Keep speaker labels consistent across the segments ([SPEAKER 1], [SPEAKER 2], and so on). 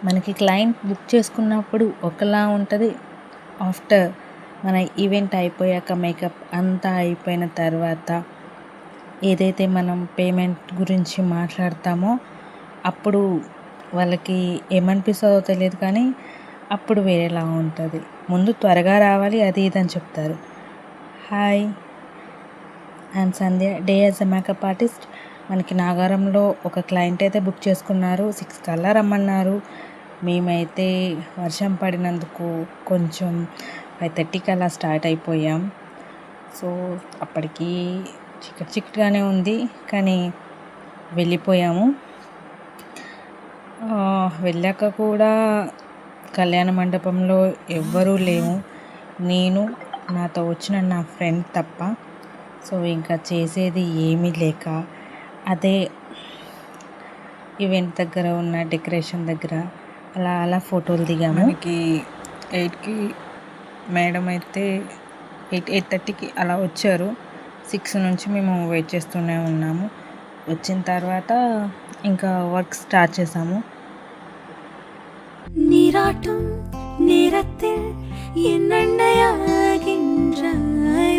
[SPEAKER 1] మనకి client book చేసుకున్నప్పుడు ఒకలా ఉంటుంది. ఆఫ్టర్ మన ఈవెంట్ అయిపోయాక మేకప్ అంతా అయిపోయిన తర్వాత ఏదైతే మనం పేమెంట్ గురించి మాట్లాడతామో అప్పుడు వాళ్ళకి ఏమనిపిస్తుందో తెలియదు, కానీ అప్పుడు వేరేలా ఉంటుంది. ముందు త్వరగా రావాలి అది ఇది అని చెప్తారు. Hi, I'm Sandhya, day as a makeup artist. మనకి నాగారంలో ఒక క్లయింట్ అయితే బుక్ చేసుకున్నారు. 6 కల్లా రమ్మన్నారు. మేమైతే వర్షం పడినందుకు కొంచెం 5:30కి అలా స్టార్ట్ అయిపోయాం. సో అప్పటికి చిక్కగానే ఉంది, కానీ వెళ్ళిపోయాము. వెళ్ళాక కూడా కళ్యాణ మండపంలో ఎవ్వరూ లేము, నేను నాతో వచ్చిన నా ఫ్రెండ్ తప్ప. సో ఇంకా చేసేది ఏమీ లేక అదే ఈవెంట్ దగ్గర ఉన్న డెకరేషన్ దగ్గర అలా ఫోటోలు దిగాము. మనకి 8కి మేడం అయితే 8:30కి అలా వచ్చారు. 6 నుంచి మేము వెయిట్ చేస్తూనే ఉన్నాము. వచ్చిన తర్వాత ఇంకా వర్క్ స్టార్ట్ చేసాము.
[SPEAKER 2] நீராட்டும் நேரத்தில் என் அண்ணையாகின்றாய்,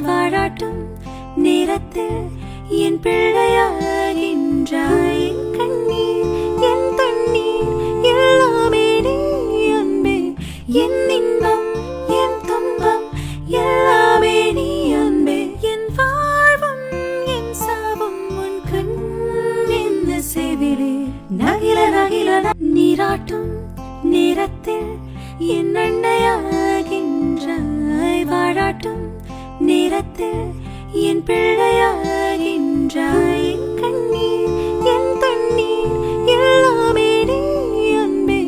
[SPEAKER 2] வாழாட்டும் நேரத்தில் என் பிள்ளையாகின்றாய். என் கண்ணீர் என் தண்ணீர் எல்லாமே நீ அன்பே, என் இன்பம் என் துன்பம் எல்லாமே நீ அன்பே. என் வாழ்வும் என் சாவும் உன் கண் என்ன செவிலே நகில நகில நீராட்டும் நேரத்தில் என் அண்ணையாகின்றாய், வாழாட்டும் நேரத்தில் என் பிள்ளையாகின்றாய். என் கண்ணீர் என் தண்ணீர் எல்லாமே நீ அன்பே,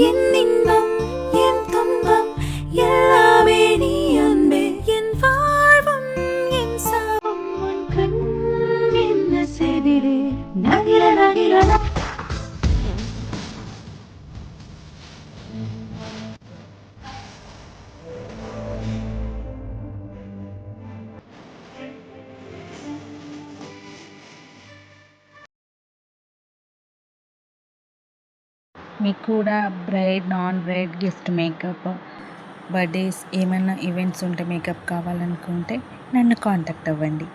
[SPEAKER 2] என் இன்பம் என் துன்பம் எல்லாமே நீ அன்பே. என் வாழ்வும் என் சாவும் உன் கண் என்ன செவிலே நகில நகில.
[SPEAKER 1] మీకు కూడా braid, non braid, gift makeup, birthdays ఏమైనా ఈవెంట్స్ ఉంటే మేకప్ కావాలనుకుంటే నన్ను కాంటాక్ట్ అవ్వండి.